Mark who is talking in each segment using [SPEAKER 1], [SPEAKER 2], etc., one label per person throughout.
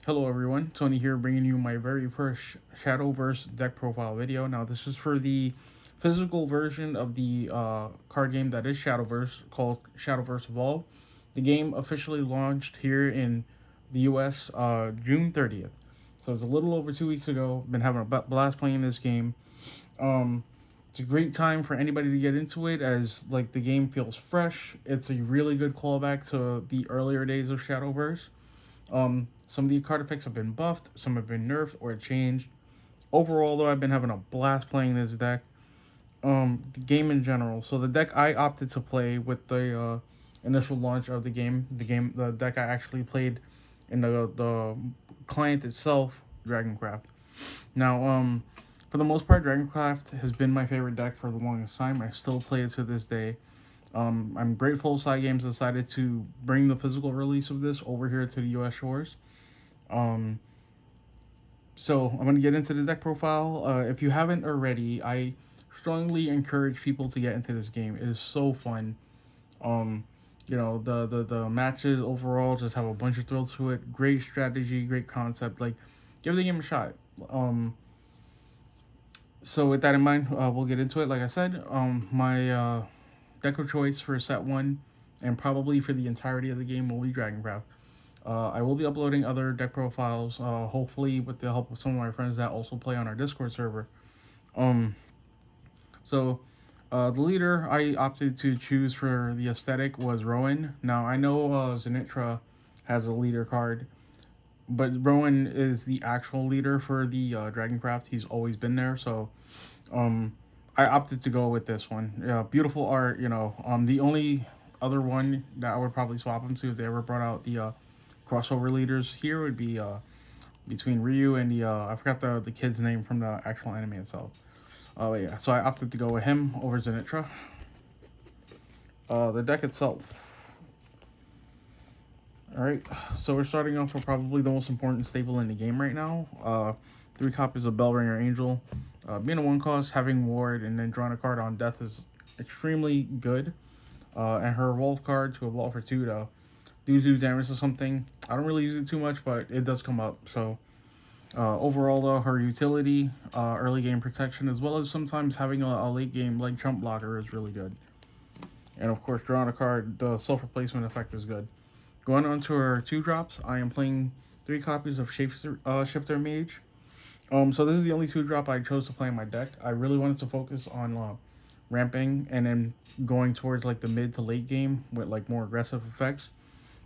[SPEAKER 1] Hello everyone, Tony here bringing you my very first Shadowverse deck profile video. Now this is for the physical version of the card game that is Shadowverse called Shadowverse Evolve. The game officially launched here in the US June 30th. So it's a little over 2 weeks ago. Been having a blast playing this game. Um, it's a great time for anybody to get into it as like the game feels fresh. It's a really good callback to the earlier days of Shadowverse. Some of the card effects have been buffed, some have been nerfed or changed. Overall, though, I've been having a blast playing this deck. The game in general. So the deck I opted to play with the initial launch of the deck I actually played in the client itself, Dragoncraft. Now, for the most part, Dragoncraft has been my favorite deck for the longest time. I still play it to this day. I'm grateful Side Games decided to bring the physical release of this over here to the U.S. shores. Um, so I'm gonna get into the deck profile. If you haven't already, I strongly encourage people to get into this game. It is so fun. Um, the matches overall just have a bunch of thrill to it. Great strategy, great concept. Like, give the game a shot. Um, so with that in mind, we'll get into it. Like I said, my deck of choice for set one, and probably for the entirety of the game, will be Dragoncraft. I will be uploading other deck profiles, hopefully with the help of some of my friends that also play on our Discord server. Um, the leader I opted to choose for the aesthetic was Rowan. Now I know Zenitra has a leader card, but Rowan is the actual leader for the Dragoncraft. He's always been there, so um, I opted to go with this one. Yeah, beautiful art. The only other one that I would probably swap him to if they ever brought out the crossover leaders here would be between Ryu and the I forgot the kid's name from the actual anime itself. Oh yeah, so I opted to go with him over Zenitra. The deck itself. All right, so we're starting off with probably the most important staple in the game right now. 3 copies of Bellringer Angel. Being a 1 cost, having ward, and then drawing a card on death is extremely good. And her evolve card to evolve for 2 to do damage to something. I don't really use it too much, but it does come up. So overall, though, her utility, early game protection, as well as sometimes having a late game like Trump blocker is really good. And of course, drawing a card, the self replacement effect is good. Going on to her 2 drops, I am playing 3 copies of Shifter Mage. So this is the only 2 drop I chose to play in my deck. I really wanted to focus on ramping and then going towards like the mid to late game with like more aggressive effects.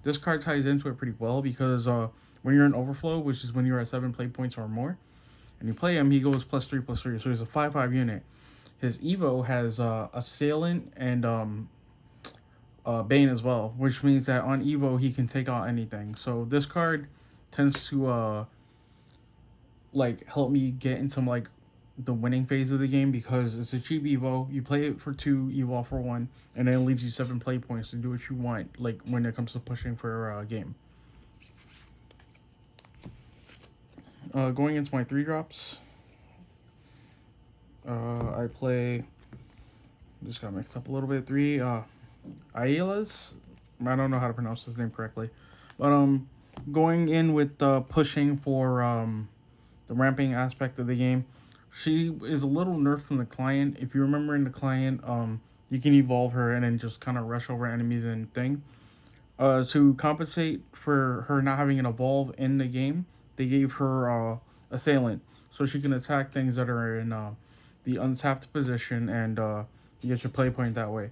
[SPEAKER 1] This card ties into it pretty well because when you're in overflow, which is when you're at 7 play points or more, and you play him, he goes +3/+3. So he's a 5/5 unit. His Evo has Assailant and Bane as well, which means that on Evo he can take out anything. So this card tends to like help me get into like the winning phase of the game because it's a cheap Evo. You play it for 2, Evo for 1, and then it leaves you 7 play points to do what you want. Like when it comes to pushing for a game. Going into my 3 drops, I play. Just got mixed up a little bit. 3 Ailas. I don't know how to pronounce his name correctly, but going in with pushing for the ramping aspect of the game. She is a little nerfed from the client. If you remember in the client, you can evolve her and then just kind of rush over enemies and thing. To compensate for her not having an evolve in the game, they gave her assailant, so she can attack things that are in the untapped position and you get your play point that way.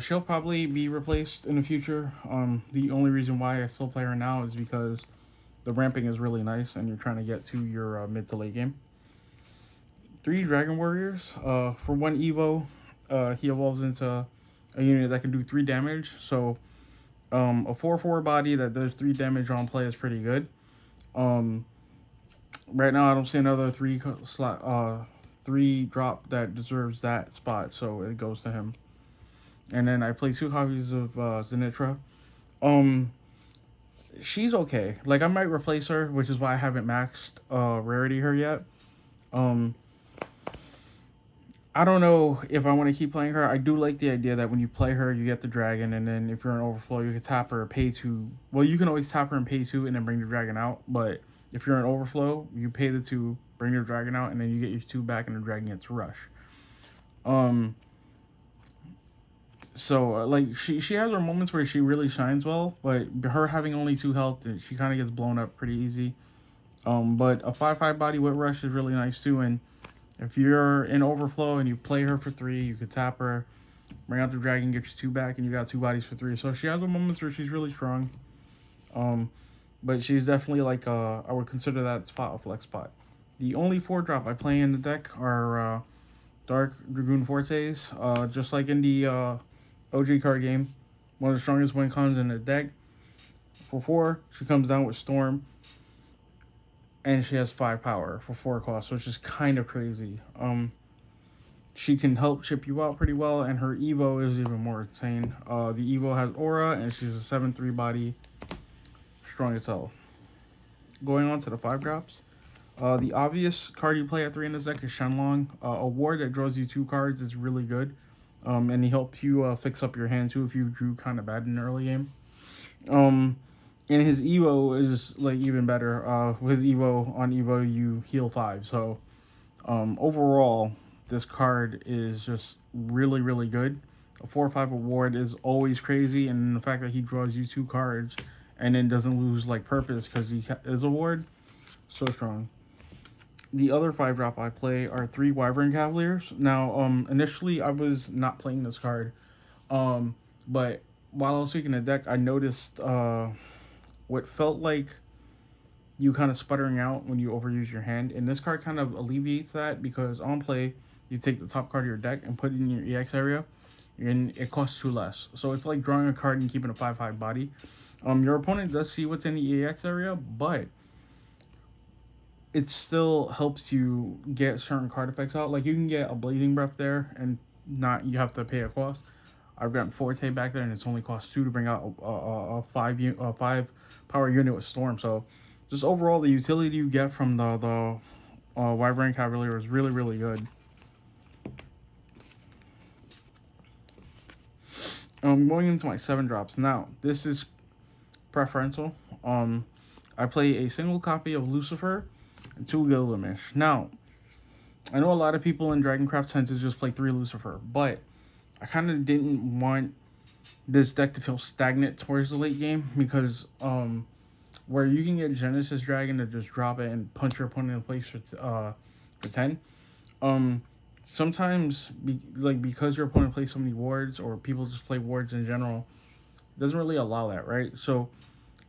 [SPEAKER 1] She'll probably be replaced in the future. The only reason why I still play her now is because the ramping is really nice and you're trying to get to your mid to late game. 3 Dragon Warriors. For 1 Evo, he evolves into a unit that can do 3 damage. So a 4/4 body that does 3 damage on play is pretty good. Um, right now I don't see another 3 drop that deserves that spot, so it goes to him. And then I play 2 copies of Zenitra. Um, she's okay. Like I might replace her, which is why I haven't maxed rarity her yet. Um, I don't know if I want to keep playing her. I do like the idea that when you play her, you get the dragon, and then if you're in overflow, you can tap her, pay two. Well, you can always tap her and pay two, and then bring the dragon out. But if you're in overflow, you pay the two, bring your dragon out, and then you get your two back, and the dragon gets rush. Um. So like she has her moments where she really shines well, but her having only two health, she kind of gets blown up pretty easy. But a 5/5 body with rush is really nice too, and if you're in overflow and you play her for three, you could tap her, bring out the dragon, get your two back, and you got two bodies for three. So she has her moments where she's really strong. Um, but she's definitely like I would consider that spot a flex spot. The only 4-drop I play in the deck are Dark Dragoon Fortes. Just like in the OG card game, one of the strongest win cons in the deck. For 4, she comes down with Storm, and she has 5 power for 4 costs, which is kind of crazy. She can help chip you out pretty well, and her Evo is even more insane. The Evo has Aura, and she's a 7/3 body, strong as hell. Going on to the 5-drops. The obvious card you play at 3 in this deck is Shenlong. A ward that draws you 2 cards is really good. And he helps you fix up your hand too if you drew kind of bad in the early game. And his Evo is like even better. With Evo on Evo you heal 5. So overall, this card is just really, really good. A 4/5 award is always crazy, and the fact that he draws you 2 cards and then doesn't lose like purpose because he is a ward, so strong. The other 5-drop I play are 3 Wyvern Cavaliers. Now, initially I was not playing this card, but while I was tweaking the deck, I noticed what felt like you kind of sputtering out when you overuse your hand, and this card kind of alleviates that because on play you take the top card of your deck and put it in your EX area, and it costs 2 less. So it's like drawing a card and keeping a 5/5 body. Your opponent does see what's in the EX area, but it still helps you get certain card effects out. Like you can get a Blazing Breath there, and not you have to pay a cost. I've got Forte back there, and it's only cost 2 to bring out a 5 power unit with Storm. So just overall, the utility you get from the Wyvern Cavalier is really, really good. Going into my 7-drops now. This is preferential. I play a single copy of Lucifer and 2 Gilgamesh. Now, I know a lot of people in Dragoncraft tend to just play 3 Lucifer, but I kind of didn't want this deck to feel stagnant towards the late game because where you can get Genesis Dragon to just drop it and punch your opponent in place for 10. Sometimes because your opponent plays so many wards, or people just play wards in general, it doesn't really allow that, right? So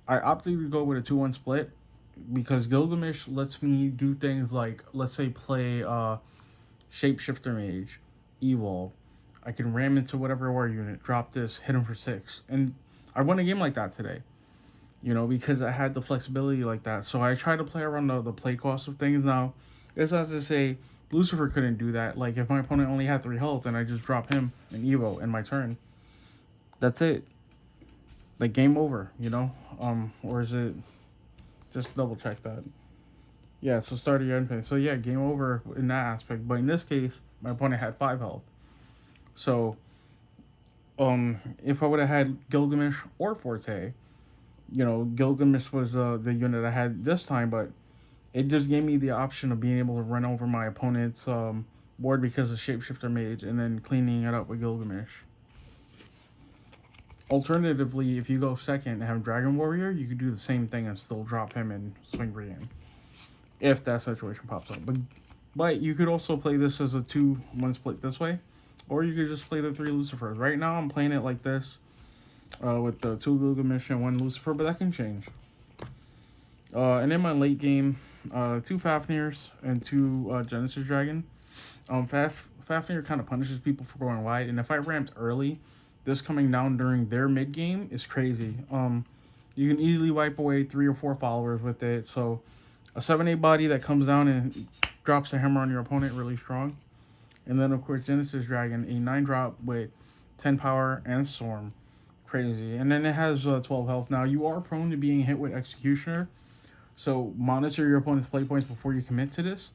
[SPEAKER 1] I opted to go with a 2-1 split because Gilgamesh lets me do things like, let's say, play Shapeshifter Mage, Evolve. I can ram into whatever war unit, drop this, hit him for 6. And I won a game like that today, because I had the flexibility like that. So I try to play around the play cost of things. Now, it's not to say Lucifer couldn't do that. Like, if my opponent only had 3 health and I just drop him and Evo in my turn, that's it. Like, game over, or is it, just double check that. Yeah, so start of your end phase. So yeah, game over in that aspect. But in this case, my opponent had 5 health. So, if I would have had Gilgamesh or Forte, Gilgamesh was the unit I had this time, but it just gave me the option of being able to run over my opponent's board because of Shapeshifter Mage and then cleaning it up with Gilgamesh. Alternatively, if you go second and have Dragon Warrior, you could do the same thing and still drop him and swing for game, if that situation pops up. But you could also play this as a 2-1 split this way, or you could just play the 3 Lucifers. Right now, I'm playing it like this, with the 2 Gilgamesh and 1 Lucifer, but that can change. And in my late game, 2 Fafnirs and 2 Genesis Dragon. Fafnir kind of punishes people for going wide, and if I ramped early, this coming down during their mid game is crazy. You can easily wipe away 3 or 4 followers with it. So a 7/8 body that comes down and drops a hammer on your opponent, really strong. And then of course Genesis Dragon, a 9-drop with 10 power and Storm, crazy. And then it has 12 health. Now you are prone to being hit with Executioner, so monitor your opponent's play points before you commit to this.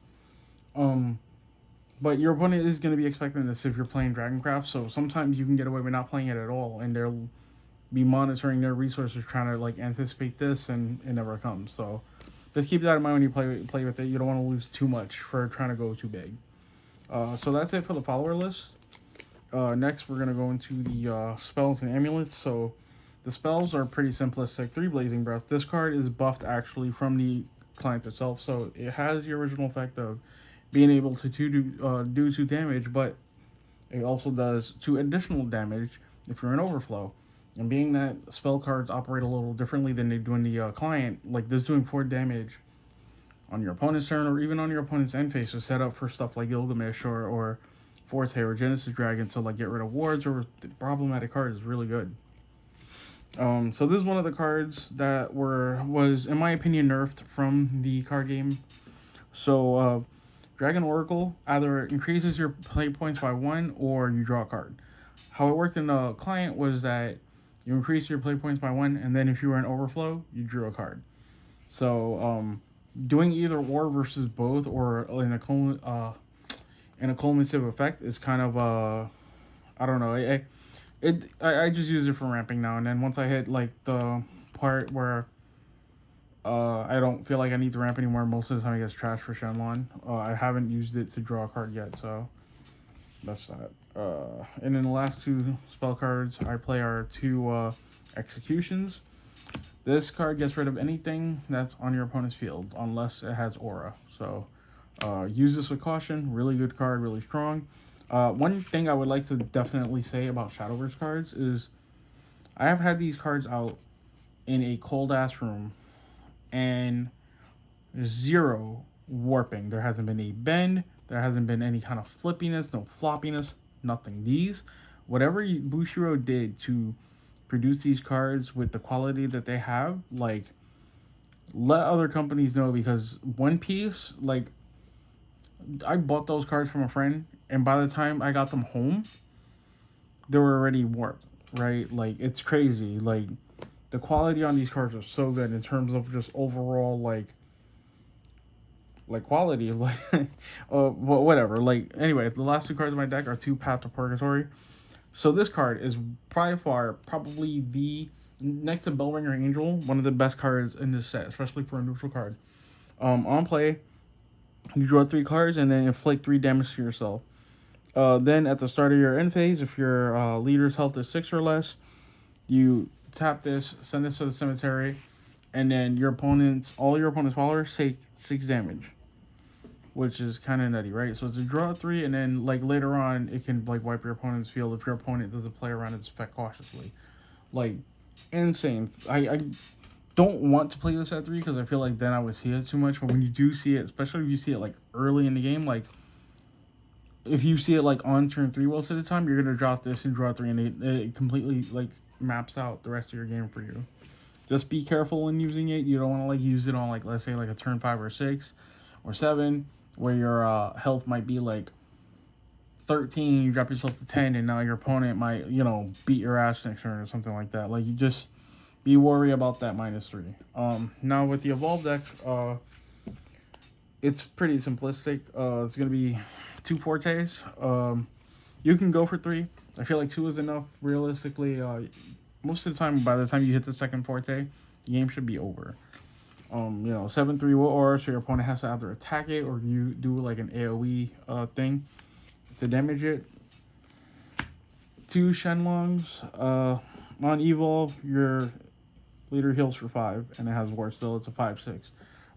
[SPEAKER 1] But your opponent is going to be expecting this if you're playing Dragoncraft, so sometimes you can get away with not playing it at all, and they'll be monitoring their resources, trying to like anticipate this, and it never comes. So just keep that in mind when you play with it. You don't want to lose too much for trying to go too big. So that's it for the follower list. Next, we're gonna go into the spells and amulets. So the spells are pretty simplistic. 3 Blazing Breath. This card is buffed actually from the client itself, so it has the original effect of being able to do 2 damage, but it also does 2 additional damage if you're in overflow. And being that spell cards operate a little differently than they do in the client, like this doing 4 damage on your opponent's turn or even on your opponent's end phase is set up for stuff like Gilgamesh or Forte or Genesis Dragon to like get rid of wards or problematic cards is really good. So this is one of the cards that was in my opinion nerfed from the card game. So Dragon Oracle either increases your play points by 1 or you draw a card. How it worked in the client was that you increase your play points by 1, and then if you were in overflow, you drew a card. So doing either or versus both or in a cumulative effect is kind of I don't know. I just use it for ramping now and then. Once I hit like the part where I don't feel like I need to ramp anymore, most of the time it gets trashed for Shenlong. I haven't used it to draw a card yet, so that's that. And then the last 2 spell cards I play are 2 executions. This card gets rid of anything that's on your opponent's field unless it has aura. So use this with caution. Really good card, really strong. One thing I would like to definitely say about Shadowverse cards is I have had these cards out in a cold ass room and 0 warping. There hasn't been a bend. There hasn't been any kind of flippiness, no floppiness, nothing. Whatever Bushiro did to produce these cards with the quality that they have, like, let other companies know, because One Piece, like, I bought those cards from a friend, and by the time I got them home, they were already warped, right? Like, it's crazy. Like, the quality on these cards are so good in terms of just overall, like quality, like, whatever. Like, anyway, the last 2 cards in my deck are 2 Path to Purgatory. So this card is probably the, next to Bellringer Angel, one of the best cards in this set, especially for a neutral card. On play, you draw 3 cards and then inflict 3 damage to yourself. Then at the start of your end phase, if your leader's health is 6 or less, you tap this, send this to the cemetery, and then all your opponent's followers take 6 damage, which is kind of nutty, right? So it's a draw 3, and then like later on, it can like wipe your opponent's field if your opponent doesn't play around its effect cautiously. Like, insane. I don't want to play this at 3 because I feel like then I would see it too much. But when you do see it, especially if you see it like early in the game, like if you see it like on turn 3 most of the time, you're gonna drop this and draw 3, and it completely like maps out the rest of your game for you. Just be careful when using it. You don't want to like use it on like, let's say like a turn 5 or 6 or 7 where your health might be like 13, you drop yourself to 10, and now your opponent might, beat your ass next turn or something like that. Like, you just be worried about that -3. Now with the Evolve deck, it's pretty simplistic. It's going to be 2 Fortes. You can go for 3. I feel like 2 is enough, realistically. Most of the time, by the time you hit the second Forte, the game should be over. 7/3 will aura, so your opponent has to either attack it or you do like an AoE thing to damage it. 2 Shenlongs. On Evolve, your leader heals for 5, and it has Ward still. It's a 5/6.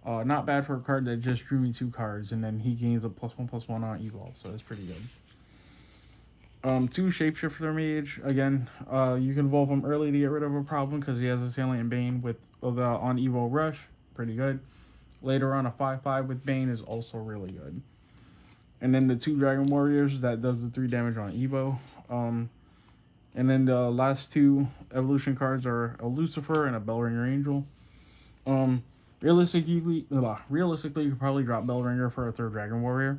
[SPEAKER 1] Not bad for a card that just drew me 2 cards, and then he gains a +1/+1 on Evolve, so it's pretty good. 2 Shapeshifter Mage. Again, you can evolve him early to get rid of a problem because he has a Salient Bane with the on Evo Rush. Pretty good. Later on, a 5/5 with Bane is also really good. And then the 2 Dragon Warriors that does the 3 damage on Evo. And then the last 2 evolution cards are a Lucifer and a Bellringer Angel. Realistically, you could probably drop Bellringer for a 3rd Dragon Warrior.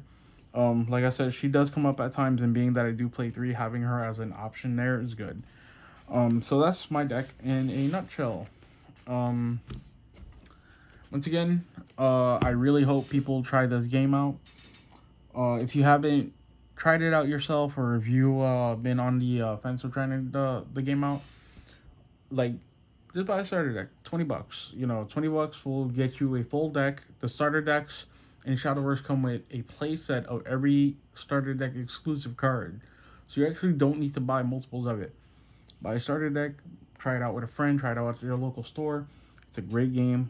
[SPEAKER 1] Like I said, she does come up at times, and being that I do play 3, having her as an option there is good. So that's my deck in a nutshell. Once again, I really hope people try this game out. If you haven't tried it out yourself, or if you been on the fence of trying the game out, like, just buy a starter deck. $20. You know, $20 will get you a full deck. The starter decks in Shadowverse come with a playset of every starter deck exclusive card, so you actually don't need to buy multiples of it. Buy a starter deck, try it out with a friend, try it out at your local store. It's a great game.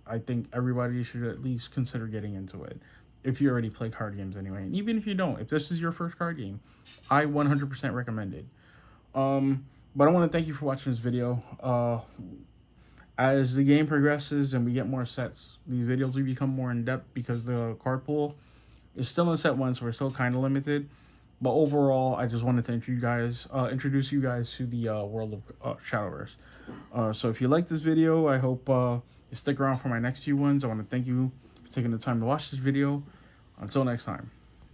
[SPEAKER 1] I think everybody should at least consider getting into it. If you already play card games anyway, and even if you don't, if this is your first card game, I 100% recommend it. But I want to thank you for watching this video. As the game progresses and we get more sets, these videos will become more in depth because the card pool is still in set 1, so we're still kind of limited. But overall, I just wanted to introduce you guys to the world of Shadowverse. So if you like this video, I hope you stick around for my next few ones. I want to thank you for taking the time to watch this video. Until next time.